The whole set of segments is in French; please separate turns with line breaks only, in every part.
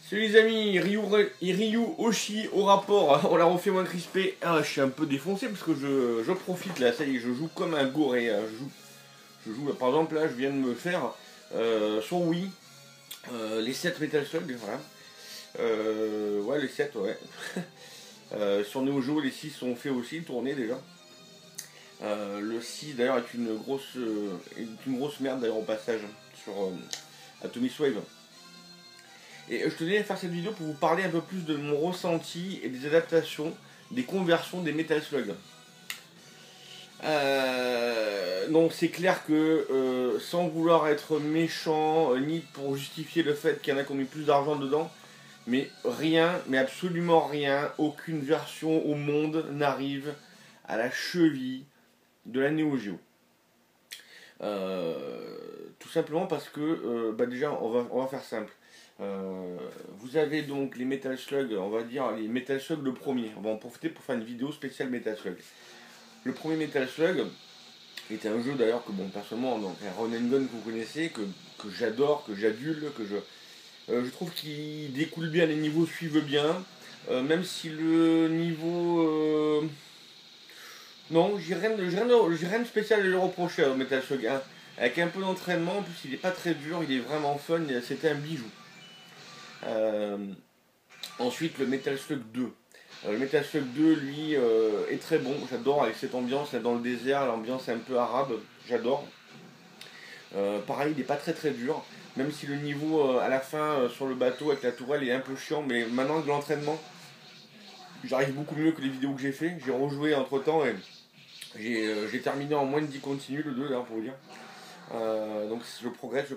Salut les amis, Ryu Oshi au rapport, on l'a refait moins crispé. Ah, je suis un peu défoncé parce que je profite là, ça y est, je joue comme un goré. Je joue par exemple là, je viens de me faire sur Wii les 7 Metal Slug, voilà. Ouais, les 7, ouais. Sur Neo Geo, les 6 sont faits aussi, tournés déjà. Le 6 d'ailleurs est une grosse merde d'ailleurs au passage sur Atomic Wave. Et je tenais à faire cette vidéo pour vous parler un peu plus de mon ressenti et des adaptations, des conversions des Metal Slug. Donc c'est clair que sans vouloir être méchant, ni pour justifier le fait qu'il y en a qui ont mis plus d'argent dedans, mais rien, mais absolument rien, aucune version au monde n'arrive à la cheville de la Neo Geo. Tout simplement parce que, déjà, on va faire simple. Vous avez donc les Metal Slug, on va dire les Metal Slug le premier. On va en profiter pour faire une vidéo spéciale Metal Slug. Le premier Metal Slug était un jeu d'ailleurs que, bon, personnellement, donc un run and gun que vous connaissez, que j'adore, que j'adule, je trouve qu'il découle bien, les niveaux suivent bien. Même si le niveau. Non, j'ai rien de spécial à lui reprocher au Metal Slug 1. Avec un peu d'entraînement, en plus il est pas très dur, il est vraiment fun, c'était un bijou. Euh, Ensuite, le Metal Slug 2. Le Metal Slug 2, lui, est très bon. J'adore avec cette ambiance là dans le désert, l'ambiance un peu arabe. J'adore. Pareil, il n'est pas très très dur. Même si le niveau à la fin sur le bateau avec la tourelle est un peu chiant, mais maintenant avec l'entraînement, j'arrive beaucoup mieux que les vidéos que j'ai fait. J'ai rejoué entre temps et j'ai terminé en moins de 10 continues le 2 d'ailleurs pour vous dire. Donc je progresse.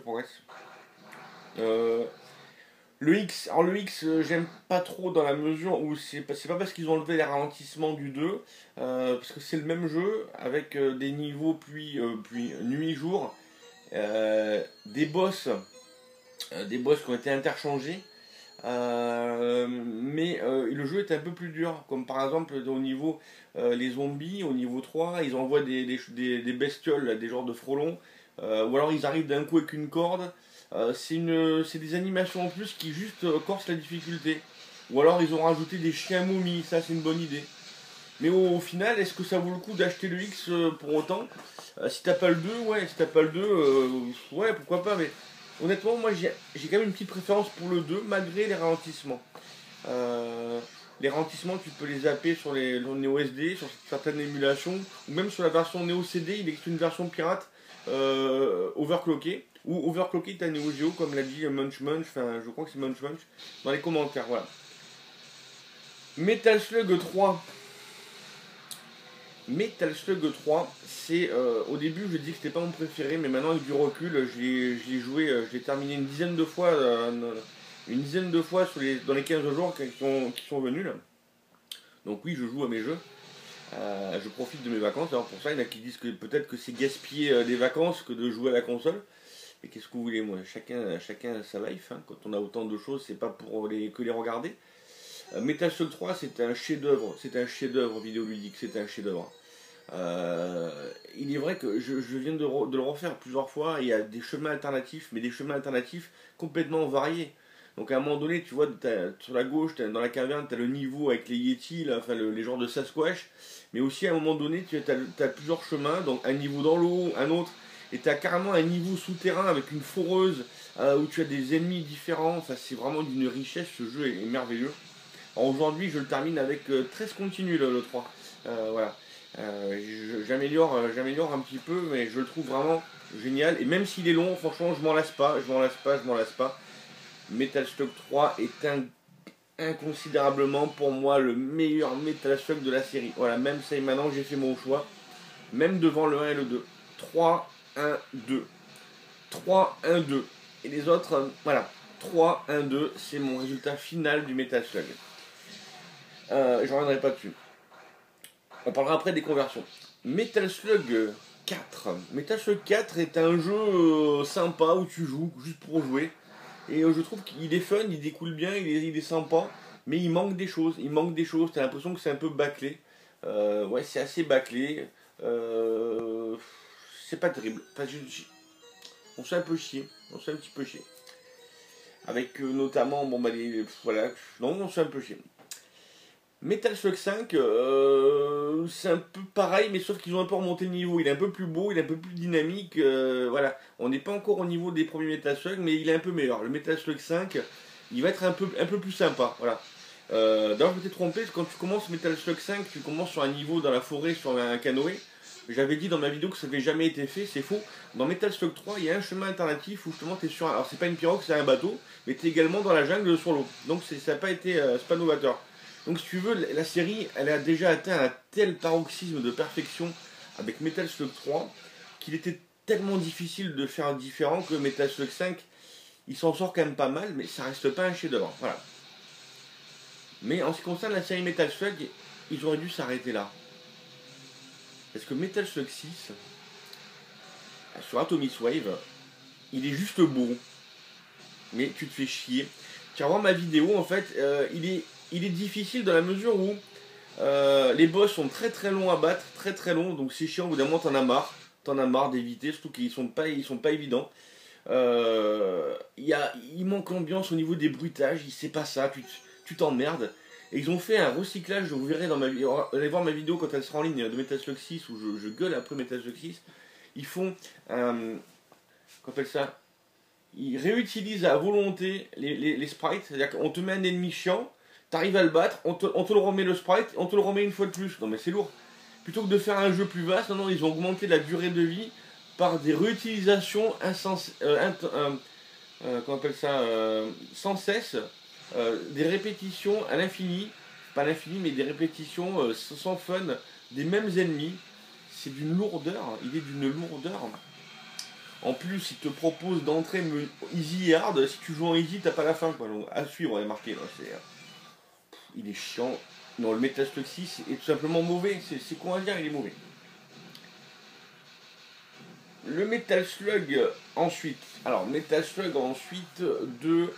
Euh, Le X, alors le X, j'aime pas trop dans la mesure où c'est pas parce qu'ils ont enlevé les ralentissements du 2, parce que c'est le même jeu avec des niveaux puis nuit-jour, des boss qui ont été interchangés, mais le jeu est un peu plus dur, comme par exemple au niveau les zombies, au niveau 3, ils envoient des bestioles, là, des genres de frelons, ou alors ils arrivent d'un coup avec une corde. C'est des animations en plus qui juste corsent la difficulté. Ou alors ils ont rajouté des chiens momies, ça c'est une bonne idée. Mais au final, est-ce que ça vaut le coup d'acheter le X pour autant? Si t'as pas le 2, ouais, si t'as pas le 2, ouais, pourquoi pas, mais honnêtement, moi j'ai quand même une petite préférence pour le 2, malgré les ralentissements. Euh, les ralentissements, tu peux les zapper sur les Neo SD, sur certaines émulations, ou même sur la version Neo CD, il existe une version pirate overclockée, ou overclockée à Neo Geo, comme l'a dit Munch Munch, enfin je crois que c'est Munch Munch, dans les commentaires, voilà. Metal Slug 3. Metal Slug 3, c'est au début je dis que c'était pas mon préféré, mais maintenant avec du recul, je l'ai joué, je l'ai terminé une dizaine de fois dans les 15 jours qui sont venus là. Donc oui, je joue à mes jeux. Je profite de mes vacances, alors pour ça, il y en a qui disent que peut-être que c'est gaspiller des vacances que de jouer à la console. Mais qu'est-ce que vous voulez, moi, chacun sa life, hein. Quand on a autant de choses, c'est pas pour que les regarder. Metal Slug 3, c'est un chef-d'œuvre vidéoludique, c'est un chef-d'œuvre. Il est vrai que je viens de le refaire plusieurs fois, et il y a des chemins alternatifs, mais des chemins alternatifs complètement variés. Donc à un moment donné, tu vois, sur la gauche, dans la caverne, tu as le niveau avec les Yeti, là, enfin les genres de Sasquatch, mais aussi à un moment donné, tu as plusieurs chemins, donc un niveau dans l'eau, un autre, et tu as carrément un niveau souterrain avec une foreuse, où tu as des ennemis différents, enfin c'est vraiment d'une richesse, ce jeu est merveilleux. Aujourd'hui, je le termine avec 13 continues le 3. Voilà. J'améliore un petit peu, mais je le trouve vraiment génial. Et même s'il est long, franchement, je m'en lasse pas. Metal Slug 3 est inconsidérablement pour moi le meilleur Metal Slug de la série. Voilà, même ça, maintenant j'ai fait mon choix. Même devant le 1 et le 2. 3, 1, 2. 3, 1, 2. Et les autres, voilà. 3, 1, 2, c'est mon résultat final du Metal Slug. Je reviendrai pas dessus. On parlera après des conversions. Metal Slug 4. Metal Slug 4 est un jeu sympa où tu joues juste pour jouer. Et je trouve qu'il est fun, il découle bien, il est sympa. Mais il manque des choses. T'as l'impression que c'est un peu bâclé. Ouais, c'est assez bâclé. C'est pas terrible. Enfin, on se fait un peu chier. On se fait un petit peu chier. avec notamment, bon bah voilà, non, c'est un peu chiant. Metal Slug 5, c'est un peu pareil, mais sauf qu'ils ont un peu remonté le niveau. Il est un peu plus beau, il est un peu plus dynamique. Voilà, on n'est pas encore au niveau des premiers Metal Slug, mais il est un peu meilleur. Le Metal Slug 5, il va être un peu plus sympa. Voilà. D'ailleurs, je m'étais trompé, quand tu commences Metal Slug 5, tu commences sur un niveau dans la forêt, sur un canoë. J'avais dit dans ma vidéo que ça n'avait jamais été fait, c'est faux. Dans Metal Slug 3, il y a un chemin alternatif où justement tu es sur un... Alors, c'est pas une pirogue, c'est un bateau, mais tu es également dans la jungle sur l'eau. Donc, ça n'a pas été. C'est pas novateur. Donc si tu veux, la série, elle a déjà atteint un tel paroxysme de perfection avec Metal Slug 3 qu'il était tellement difficile de faire différent que Metal Slug 5, il s'en sort quand même pas mal, mais ça reste pas un chef-d'œuvre. Voilà. Mais en ce qui concerne la série Metal Slug, ils auraient dû s'arrêter là. Parce que Metal Slug 6, sur Atomic Wave, il est juste beau. Mais tu te fais chier. Tu vas voir ma vidéo, en fait, il est difficile dans la mesure où les boss sont très très longs à battre, très très longs, donc c'est chiant, au bout d'un moment t'en as marre d'éviter, surtout qu'ils sont pas évidents. Il manque l'ambiance au niveau des bruitages, c'est pas ça, tu t'emmerdes. Et ils ont fait un recyclage, vous verrez dans ma vidéo, allez voir ma vidéo quand elle sera en ligne de Metal Slug 6 où je gueule après Metal Slug 6. Ils font qu'on appelle ça, ils réutilisent à volonté les sprites, c'est-à-dire qu'on te met un ennemi chiant, t'arrives à le battre, on te le remet le sprite, on te le remet une fois de plus. Non mais c'est lourd. Plutôt que de faire un jeu plus vaste, non, ils ont augmenté la durée de vie par des réutilisations qu'on appelle ça, sans cesse, des répétitions à l'infini, pas à l'infini, mais des répétitions sans fun, des mêmes ennemis. C'est d'une lourdeur, il est d'une lourdeur. En plus, il te propose d'entrer easy et hard. Si tu joues en easy, t'as pas la fin, quoi. Donc, à suivre, on est marqué. Là, il est chiant. Non, le Metal Slug 6 est tout simplement mauvais. C'est quoi à dire, il est mauvais. Le Metal Slug ensuite. Alors, Metal Slug ensuite de.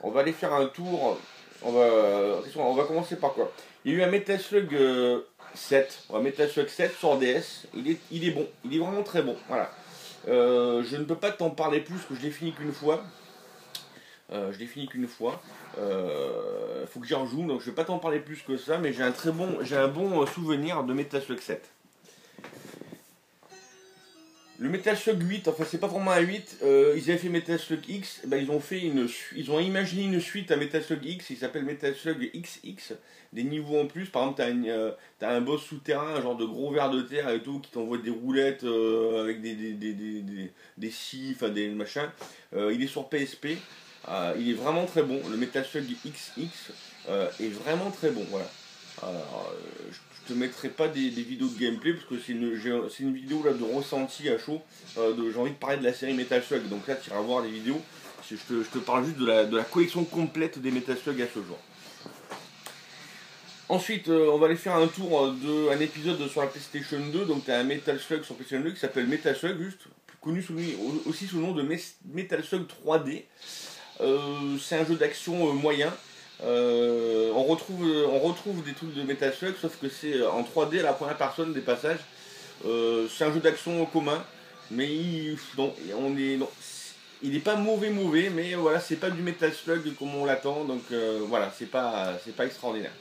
On va aller faire un tour. On va commencer par quoi? Il y a eu un Metal Slug 7. Metal Slug 7 sur DS. Il est bon. Il est vraiment très bon. Voilà. Je ne peux pas t'en parler plus que je l'ai fini qu'une fois. Faut que j'y rejoue, donc je vais pas t'en parler plus que ça, mais j'ai un bon souvenir de Metal Slug 7. Le Metal Slug 8, enfin c'est pas vraiment un 8, ils avaient fait Metal Slug X, ben ils ont imaginé une suite à Metal Slug X, il s'appelle Metal Slug XX, des niveaux en plus, par exemple t'as un boss souterrain, un genre de gros ver de terre et tout, qui t'envoie des roulettes avec des scies, enfin des machins, il est sur PSP, il est vraiment très bon, le Metal Slug XX est vraiment très bon, voilà. Alors, je te mettrai pas des vidéos de gameplay parce que c'est une vidéo là de ressenti à chaud. J'ai envie de parler de la série Metal Slug, donc là tu iras voir les vidéos. Je te parle juste de la collection complète des Metal Slug à ce jour. Ensuite, on va aller faire un tour d'un épisode sur la PlayStation 2. Donc tu as un Metal Slug sur PlayStation 2 qui s'appelle Metal Slug, juste connu aussi sous le nom de Metal Slug 3D. C'est un jeu d'action moyen. On retrouve des trucs de Metal Slug, sauf que c'est en 3D à la première personne des passages. C'est un jeu d'action commun, mais il est pas mauvais, mais voilà, c'est pas du Metal Slug comme on l'attend, donc voilà, c'est pas extraordinaire.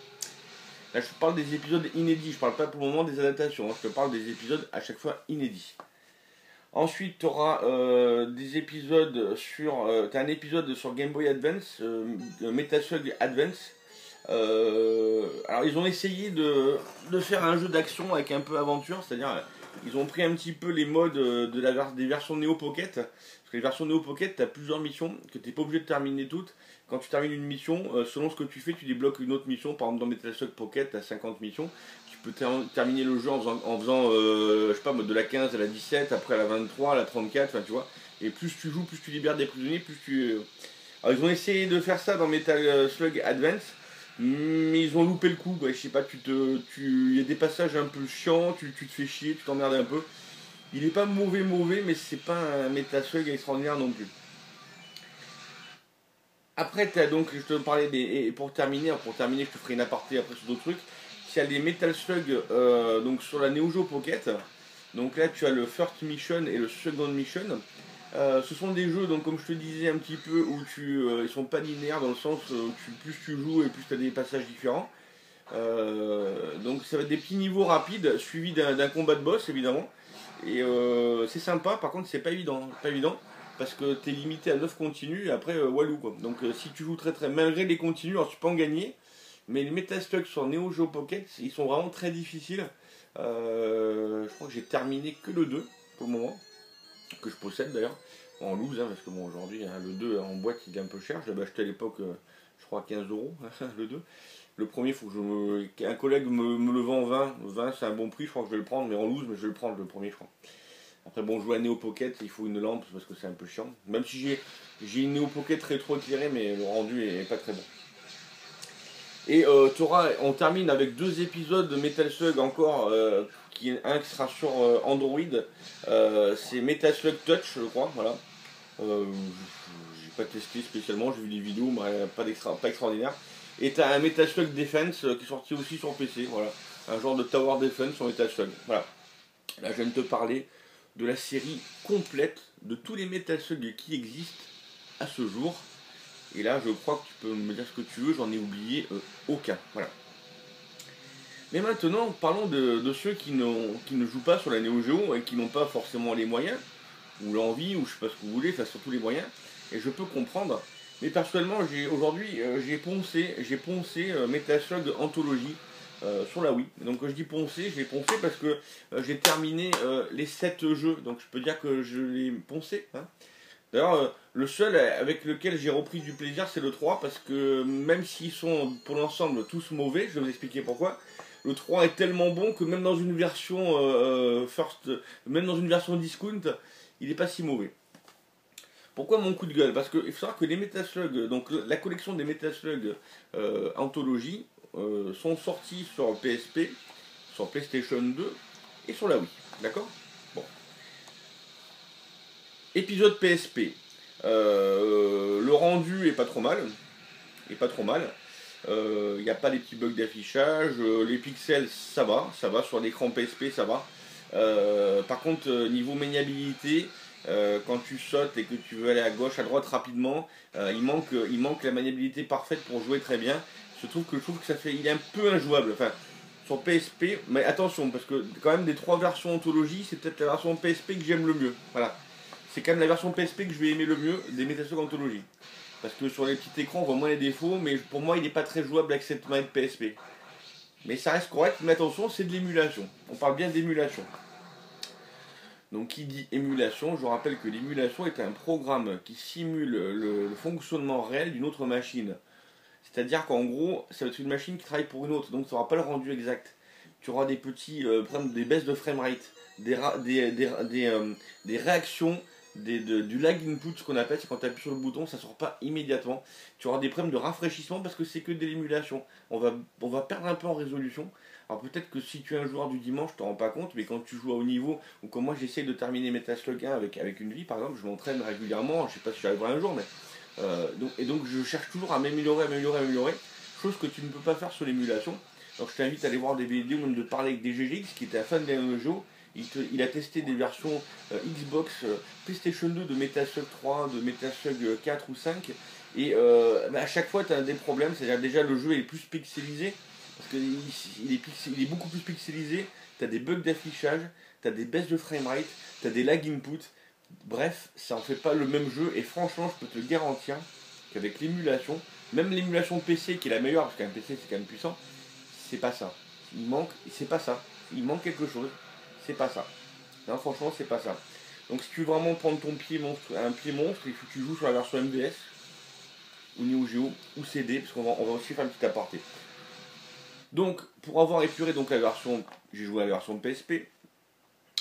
Là, je te parle des épisodes inédits, je parle pas pour le moment des adaptations, je te parle des épisodes à chaque fois inédits. Ensuite, tu auras des épisodes sur. Tu as un épisode sur Game Boy Advance, Metal Slug Advance. Alors, ils ont essayé de faire un jeu d'action avec un peu aventure, c'est-à-dire, ils ont pris un petit peu les modes des versions Neo Pocket. Parce que les versions Neo Pocket, tu as plusieurs missions que tu n'es pas obligé de terminer toutes. Quand tu termines une mission, selon ce que tu fais, tu débloques une autre mission. Par exemple, dans Metal Slug Pocket, tu as 50 missions. Tu peux terminer le jeu en faisant je sais pas, de la 15 à la 17, après à la 23, à la 34, enfin tu vois. Et plus tu joues, plus tu libères des prisonniers, plus tu. Alors ils ont essayé de faire ça dans Metal Slug Advance, mais ils ont loupé le coup. Bah, je sais pas, il y a des passages un peu chiants, tu te fais chier, tu t'emmerdes un peu. Il est pas mauvais, mais c'est pas un Metal Slug extraordinaire non plus. Après, tu as donc, je te parlais et pour terminer, je te ferai une aparté après sur d'autres trucs. Il y a les Metal Slug donc sur la Neo Geo Pocket. Donc là, tu as le First Mission et le Second Mission. Ce sont des jeux, donc comme je te disais un petit peu, où ils sont pas linéaires dans le sens où plus tu joues et plus tu as des passages différents. Donc ça va être des petits niveaux rapides suivis d'un combat de boss évidemment. Et c'est sympa, par contre c'est pas évident, parce que tu es limité à 9 continus et après walou quoi. Donc si tu joues très très, malgré les continus, alors tu peux en gagner, mais les Metal-Slug sur Neo Geo Pocket, ils sont vraiment très difficiles. Je crois que j'ai terminé que le 2 pour le moment, que je possède d'ailleurs, en loose, parce que bon aujourd'hui hein, le 2 en boîte il est un peu cher, je l'avais acheté à l'époque je crois à 15 euros le 2. Le premier, faut que un collègue me le vend en 20. 20 c'est un bon prix, je crois que je vais le prendre, mais en loose, mais je vais le prendre le premier, je crois. Après, bon, jouer à Neo Pocket, il faut une lampe parce que c'est un peu chiant. Même si j'ai une Neo Pocket rétro éclairée, mais le rendu est pas très bon. Et on termine avec 2 épisodes de Metal Slug encore, un qui sera sur Android. C'est Metal Slug Touch, je crois, voilà. J'ai pas testé spécialement, j'ai vu des vidéos, mais pas extraordinaire. Et t'as un Metal Slug Defense qui est sorti aussi sur PC, voilà. Un genre de Tower Defense sur Metal Slug. Voilà. Là, je viens de te parler de la série complète de tous les Metal Slug qui existent à ce jour. Et là, je crois que tu peux me dire ce que tu veux, j'en ai oublié aucun. Voilà. Mais maintenant, parlons de ceux qui ne jouent pas sur la Neo Geo et qui n'ont pas forcément les moyens, ou l'envie, ou je sais pas ce que vous voulez, enfin surtout les moyens. Et je peux comprendre. Mais personnellement, aujourd'hui, j'ai poncé Metal Slug Anthology sur la Wii. Donc je dis poncé, je l'ai poncé parce que j'ai terminé les 7 jeux. Donc je peux dire que je l'ai poncé. Hein. D'ailleurs, le seul avec lequel j'ai repris du plaisir, c'est le 3, parce que même s'ils sont pour l'ensemble tous mauvais, je vais vous expliquer pourquoi. Le 3 est tellement bon que même dans une version même dans une version discount, il n'est pas si mauvais. Pourquoi mon coup de gueule? Parce qu'il faut savoir que les Metal Slug, donc la collection des Metal Slug Anthology, sont sortis sur PSP, sur PlayStation 2 et sur la Wii. D'accord? Bon. Épisode PSP. Le rendu est pas trop mal. Est pas trop mal. Il n'y a pas les petits bugs d'affichage. Les pixels, ça va. Ça va. Sur l'écran PSP, ça va. Par contre, niveau maniabilité, quand tu sautes et que tu veux aller à gauche, à droite rapidement, il manque la maniabilité parfaite pour jouer très bien. Je trouve que il est un peu injouable. Enfin, sur PSP, mais attention, parce que quand même des 3 versions Anthologie, c'est peut-être la version PSP que j'aime le mieux. Voilà. C'est quand même la version PSP que je vais aimer le mieux des Metal Slug Anthology. Parce que sur les petits écrans, on voit moins les défauts, mais pour moi, il n'est pas très jouable avec cette manette PSP. Mais ça reste correct, mais attention, c'est de l'émulation. On parle bien d'émulation. Donc qui dit émulation, je rappelle que l'émulation est un programme qui simule le fonctionnement réel d'une autre machine. C'est-à-dire qu'en gros, ça va être une machine qui travaille pour une autre, donc tu n'auras pas le rendu exact. Tu auras des petits des baisses de framerate, des réactions, du lag input, ce qu'on appelle, c'est quand tu appuies sur le bouton, ça ne sort pas immédiatement. Tu auras des problèmes de rafraîchissement parce que c'est que de l'émulation. On va perdre un peu en résolution. Alors peut-être que si tu es un joueur du dimanche, tu t'en rends pas compte, mais quand tu joues à haut niveau, ou comme moi j'essaye de terminer Metal Slug 1 avec une vie par exemple, je m'entraîne régulièrement, je sais pas si j'y arriverai un jour, mais donc je cherche toujours à m'améliorer, chose que tu ne peux pas faire sur l'émulation. Donc je t'invite à aller voir des vidéos, même de parler avec des GGX qui était un fan de Neo Geo. Il a testé des versions Xbox, PlayStation 2 de Metal Slug 3, de Metal Slug 4 ou 5. Et à chaque fois tu as des problèmes, c'est-à-dire déjà le jeu est plus pixelisé, parce qu'il est beaucoup plus pixelisé, tu as des bugs d'affichage, tu as des baisses de framerate, tu as des lag input. Bref, ça en fait pas le même jeu, et franchement je peux te garantir qu'avec l'émulation, même l'émulation PC qui est la meilleure, parce qu'un PC c'est quand même puissant, c'est pas ça. C'est pas ça. Il manque quelque chose, c'est pas ça. Non, franchement, c'est pas ça. Donc si tu veux vraiment prendre un pied monstre, il faut que tu joues sur la version MVS, ou Neo Geo, ou CD, parce qu'on va aussi faire un petit aparté. Donc, pour avoir épuré donc la version, j'ai joué à la version PSP,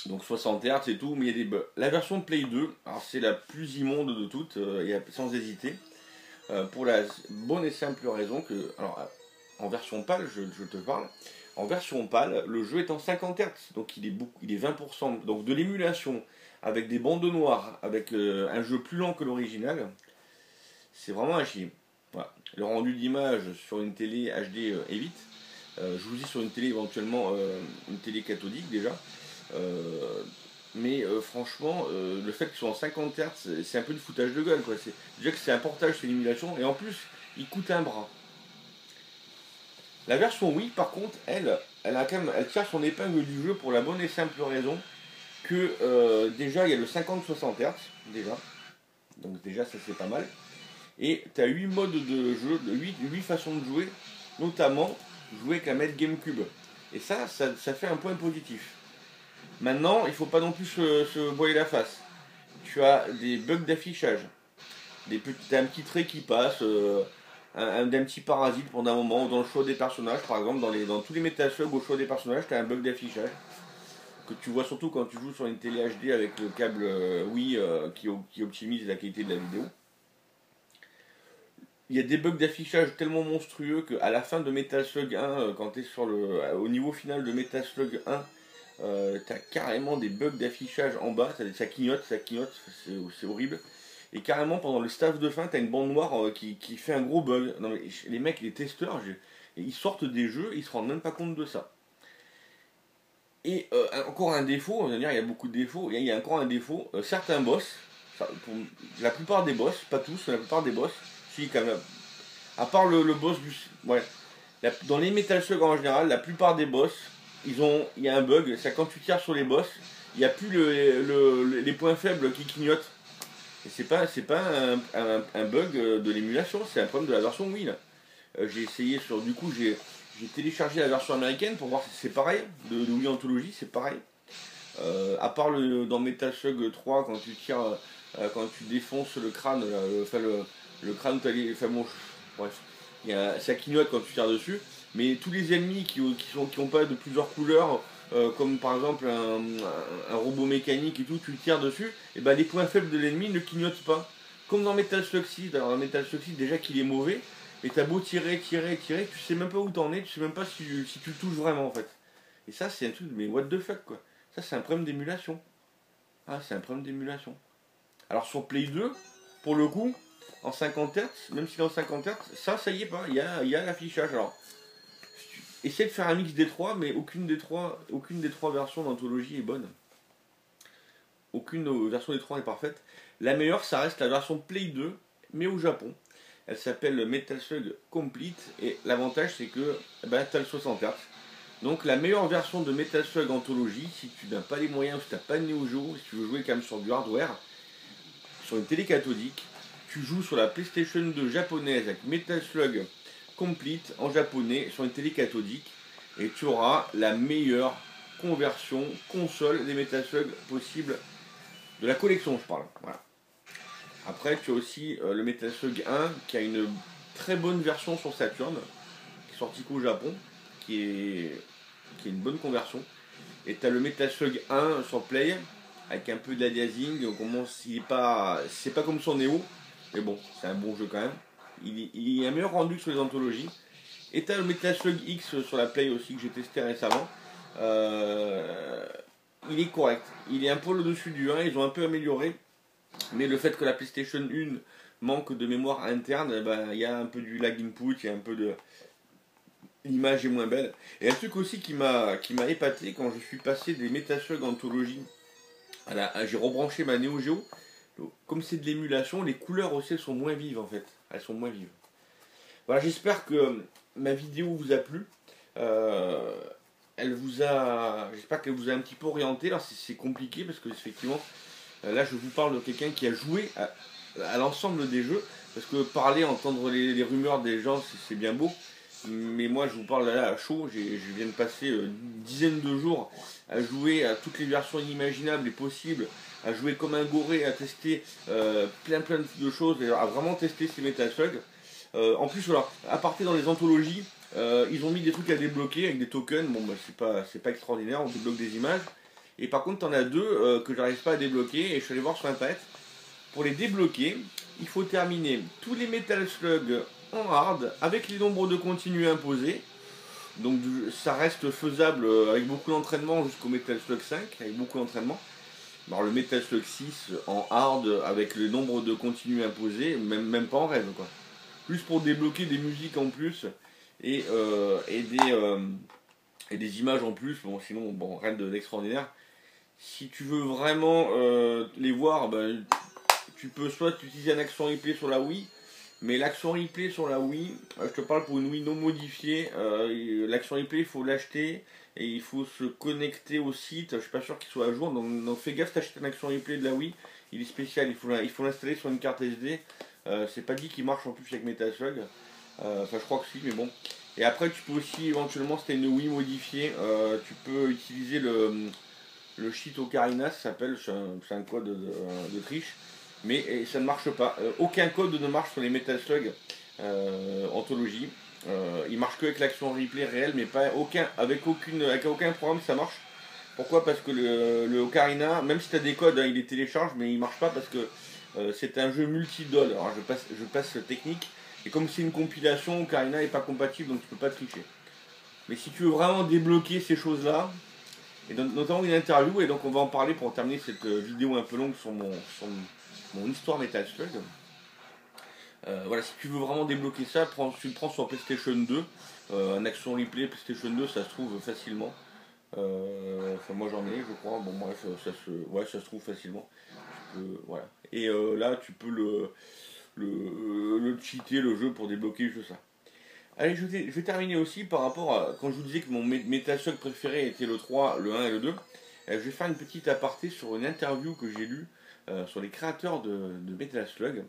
donc 60 Hz et tout, mais il y a des bugs. La version Play 2, alors c'est la plus immonde de toutes, sans hésiter, pour la bonne et simple raison que, alors en version PAL, je te parle, en version PAL, le jeu est en 50 Hz, donc il est 20%, donc de l'émulation, avec des bandes noires, avec un jeu plus lent que l'original, c'est vraiment un chier. Voilà. Le rendu d'image sur une télé HD est vite. Je vous dis sur une télé éventuellement une télé cathodique déjà. mais franchement, le fait qu'ils soient en 50 Hz, c'est un peu du foutage de gueule, quoi. Déjà que c'est un portage, c'est une émulation, et en plus, il coûte un bras. La version Wii, par contre, elle tire son épingle du jeu pour la bonne et simple raison que déjà il y a le 50-60 Hz, déjà, donc déjà ça c'est pas mal, et tu as 8 modes de jeu, 8 façons de jouer, notamment jouer avec la manette GameCube. Et ça fait un point positif. Maintenant, il ne faut pas non plus se voiler la face. Tu as des bugs d'affichage, t'as un petit trait qui passe, d'un petit parasite pendant un moment, dans le choix des personnages, par exemple, dans tous les Metal Slug au choix des personnages, tu as un bug d'affichage que tu vois surtout quand tu joues sur une télé HD avec le câble Wii qui optimise la qualité de la vidéo. Il y a des bugs d'affichage tellement monstrueux qu'à la fin de Metal Slug 1, quand tu es au niveau final de Metal Slug 1, tu as carrément des bugs d'affichage en bas, ça clignote, c'est horrible. Et carrément pendant le staff de fin, tu as une bande noire qui fait un gros bug. Non, mais les mecs, les testeurs, ils sortent des jeux, ils se rendent même pas compte de ça. Et encore un défaut, on va dire il y a beaucoup de défauts, il y a encore un défaut, certains boss, pour la plupart des boss, pas tous, mais la plupart des boss, si quand même, à part le boss du... Ouais, dans les Metal Slug en général, la plupart des boss, il y a un bug, c'est quand tu tires sur les boss, il n'y a plus les points faibles qui clignotent. Et c'est pas un bug de l'émulation, c'est un problème de la version Wii là. J'ai essayé du coup j'ai téléchargé la version américaine pour voir si c'est pareil, de Wii Anthology, c'est pareil. À part dans Metal Slug 3, quand tu tires, quand tu défonces le crâne, le crâne, enfin bon, bref, ça clignote quand tu tires dessus. Mais tous les ennemis qui ont pas de plusieurs couleurs, comme par exemple un robot mécanique et tout, tu tires dessus, et ben les points faibles de l'ennemi ne clignotent pas. Comme dans Metal Slug 6, alors dans Metal Slug 6 déjà qu'il est mauvais, et t'as beau tirer, tu sais même pas où t'en es, tu sais même pas si tu touches vraiment en fait. Et ça c'est un truc, mais what the fuck quoi. Ça c'est un problème d'émulation. Ah c'est un problème d'émulation. Alors sur Play 2, pour le coup, en 50 Hz, même s'il est en 50 Hz, ça y est pas, il y a l'affichage. Alors, essaie de faire un mix des trois, mais aucune des trois versions d'anthologie est bonne. Aucune version des trois n'est parfaite. La meilleure, ça reste la version Play 2, mais au Japon. Elle s'appelle Metal Slug Complete, et l'avantage c'est que tu as le 60 Hz. Donc la meilleure version de Metal Slug Anthology, si tu n'as pas les moyens, si tu n'as pas de Neo Geo, si tu veux jouer quand même sur du hardware, sur une télé cathodique, tu joues sur la PlayStation 2 japonaise avec Metal Slug Complete en japonais sur une télé cathodique, et tu auras la meilleure conversion console des Metal Slug possible de la collection, je parle. Voilà. Après, tu as aussi le Metal Slug 1 qui a une très bonne version sur Saturn, qui est sorti qu'au Japon, qui est une bonne conversion. Et tu as le Metal Slug 1 sur Play, avec un peu d'aliasing. C'est pas comme son Neo, mais bon, c'est un bon jeu quand même. Il est un meilleur rendu que sur les anthologies. Et tu as le Metal Slug X sur la Play aussi, que j'ai testé récemment. Il est correct. Il est un peu au-dessus du 1, ils ont un peu amélioré. Mais le fait que la PlayStation 1 manque de mémoire interne, il y a un peu du lag input, il y a un peu de... L'image est moins belle. Et un truc aussi qui m'a épaté quand je suis passé des Metal Slug Anthology, j'ai rebranché ma Neo Geo. Comme c'est de l'émulation, les couleurs aussi elles sont moins vives en fait. Elles sont moins vives. Voilà, j'espère que ma vidéo vous a plu. J'espère qu'elle vous a un petit peu orienté. Alors c'est compliqué parce que effectivement, là je vous parle de quelqu'un qui a joué à l'ensemble des jeux. Parce que parler, entendre les rumeurs des gens, c'est bien beau. Mais moi je vous parle là à chaud, je viens de passer une dizaine de jours à jouer à toutes les versions inimaginables et possibles, à jouer comme un goré, à tester plein de choses, et à vraiment tester ces Metal Slug. En plus voilà, à partir dans les anthologies, ils ont mis des trucs à débloquer avec des tokens, bon bah c'est pas extraordinaire, on débloque des images. Et par contre t'en as deux que j'arrive pas à débloquer, et je suis allé voir sur internet. Pour les débloquer, il faut terminer tous les Metal Slug en hard avec les nombres de continus imposés. Donc ça reste faisable avec beaucoup d'entraînement jusqu'au Metal Slug 5, avec beaucoup d'entraînement. Alors le Metal Slug 6 en hard avec le nombre de continus imposés, même pas en rêve quoi. Plus pour débloquer des musiques en plus et des images en plus, bon sinon bon rien d'extraordinaire. Si tu veux vraiment les voir, ben, tu peux soit utiliser un action replay sur la Wii, mais l'action replay sur la Wii, je te parle pour une Wii non modifiée, l'action replay il faut l'acheter et il faut se connecter au site, je suis pas sûr qu'il soit à jour, donc fais gaffe, t'achètes un action replay de la Wii, il est spécial, il faut l'installer sur une carte SD, c'est pas dit qu'il marche en plus avec Metaslug, enfin je crois que si, mais bon. Et après tu peux aussi éventuellement, si tu as une Wii modifiée, tu peux utiliser le cheat Ocarina, ça s'appelle, c'est un code de triche. Mais ça ne marche pas. Aucun code ne marche sur les Metal Slug Anthologie. Il marche que avec l'action replay réelle, mais pas avec aucun programme ça marche. Pourquoi? Parce que le Ocarina, même si tu as des codes, hein, il les télécharge, mais il marche pas parce que c'est un jeu multi-doll. Alors je passe technique, et comme c'est une compilation, Ocarina n'est pas compatible, donc tu peux pas tricher. Mais si tu veux vraiment débloquer ces choses-là, et notamment une interview, et donc on va en parler pour terminer cette vidéo un peu longue sur mon histoire Metal Slug. Voilà, si tu veux vraiment débloquer ça, tu le prends sur PlayStation 2. Un action replay PlayStation 2, ça se trouve facilement. Enfin, moi j'en ai, je crois. Bon, bref, ça se trouve facilement. Voilà. Et là, tu peux le cheater, le jeu, pour débloquer juste ça. Allez, je vais terminer aussi par rapport à quand je vous disais que mon Metal Slug préféré était le 3, le 1 et le 2. Je vais faire une petite aparté sur une interview que j'ai lue sur les créateurs de Metal Slug.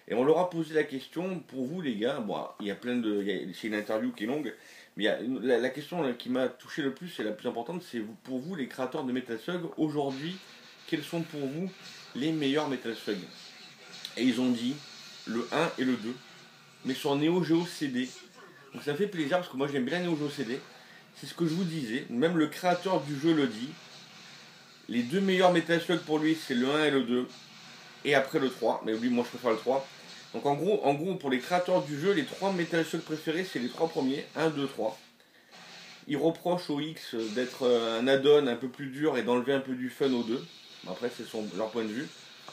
Et on leur a posé la question, pour vous les gars, bon, il y a plein de. C'est une interview qui est longue, mais la question là, qui m'a touché le plus et la plus importante, c'est pour vous les créateurs de Metal Slug, aujourd'hui, quels sont pour vous les meilleurs Metal Slug? Et ils ont dit le 1 et le 2, mais sur Neo Geo CD. Donc ça me fait plaisir parce que moi j'aime bien Neo Geo CD. C'est ce que je vous disais, même le créateur du jeu le dit. Les deux meilleurs Metal Slug pour lui, c'est le 1 et le 2. Et après le 3. Mais oui, moi je préfère le 3. Donc en gros, pour les créateurs du jeu, les trois Metal Slug préférés, c'est les trois premiers. 1, 2, 3. Ils reprochent au X d'être un add-on un peu plus dur et d'enlever un peu du fun au 2. Après, c'est leur point de vue.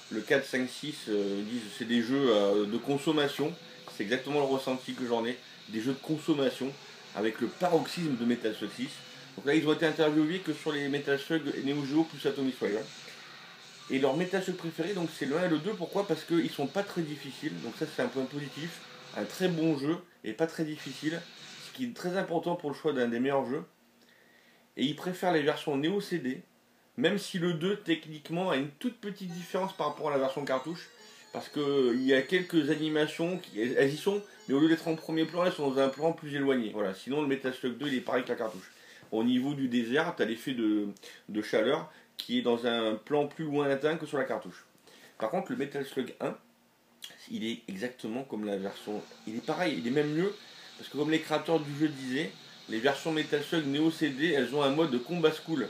Le 4, 5, 6 disent que c'est des jeux de consommation. C'est exactement le ressenti que j'en ai. Des jeux de consommation avec le paroxysme de Metal Slug 6. Donc là, ils ont été interviewés que sur les Metal Slug Neo Geo plus Atomic Fire. Et leur Metal Slug préféré, donc c'est le 1 et le 2. Pourquoi? Parce qu'ils sont pas très difficiles. Donc ça, c'est un point positif. Un très bon jeu et pas très difficile. Ce qui est très important pour le choix d'un des meilleurs jeux. Et ils préfèrent les versions Neo CD. Même si le 2, techniquement, a une toute petite différence par rapport à la version cartouche. Parce qu'il y a quelques animations, elles y sont, mais au lieu d'être en premier plan, elles sont dans un plan plus éloigné. Voilà. Sinon, le Metal Slug 2, il est pareil que la cartouche. Au niveau du désert, tu as l'effet de chaleur qui est dans un plan plus lointain que sur la cartouche. Par contre, le Metal Slug 1, il est exactement comme la version. Il est pareil, il est même mieux, parce que comme les créateurs du jeu disaient, les versions Metal Slug Neo CD, elles ont un mode combat school.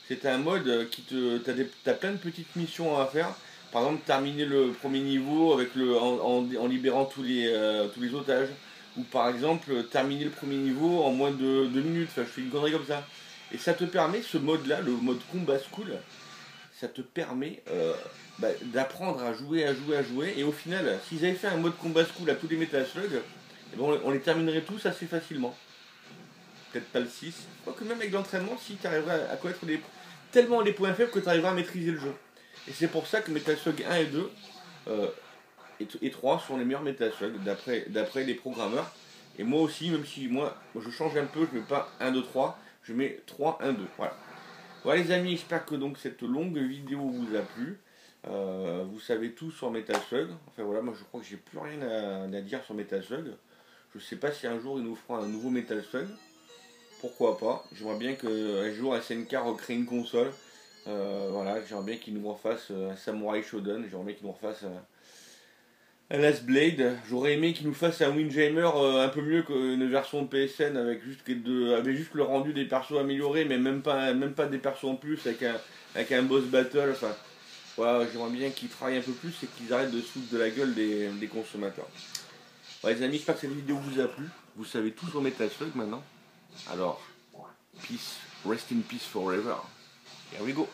C'est un mode qui t'as plein de petites missions à faire. Par exemple, terminer le premier niveau avec en libérant tous les otages. Ou par exemple, terminer le premier niveau en moins de 2 minutes. Enfin, je fais une connerie comme ça. Et ça te permet, ce mode-là, le mode combat school, ça te permet d'apprendre à jouer. Et au final, s'ils avaient fait un mode combat school à tous les Metal Slug, eh ben, on les terminerait tous assez facilement. Peut-être pas le 6. Quoique même avec l'entraînement, si tu arriverais à connaître tellement les points faibles que tu arriveras à maîtriser le jeu. Et c'est pour ça que Metal Slug 1 et 2 et 3 sont les meilleurs Metal Slug d'après les programmeurs. Et moi aussi, même si moi je change un peu, je mets pas 1, 2, 3, je mets 3, 1, 2. Voilà. Voilà les amis, j'espère que donc cette longue vidéo vous a plu. Vous savez tout sur Metal Slug. Enfin voilà, moi je crois que j'ai plus rien à dire sur Metal Slug. Je sais pas si un jour ils nous feront un nouveau Metal Slug. Pourquoi pas. J'aimerais bien qu'un jour SNK recrée une console. Voilà, j'aimerais bien qu'ils nous refassent un Samurai Shodown. J'aimerais bien qu'ils nous refassent un Last Blade. J'aurais aimé qu'ils nous fassent un Windjammer un peu mieux qu'une version PSN avec juste le rendu des persos améliorés, mais même pas des persos en plus avec un boss battle. Enfin, voilà, j'aimerais bien qu'ils travaillent un peu plus et qu'ils arrêtent de se foutre de la gueule des consommateurs. Ouais, les amis, j'espère que cette vidéo vous a plu. Vous savez tout sur Metal Slug maintenant. Alors, peace, rest in peace forever. Here we go.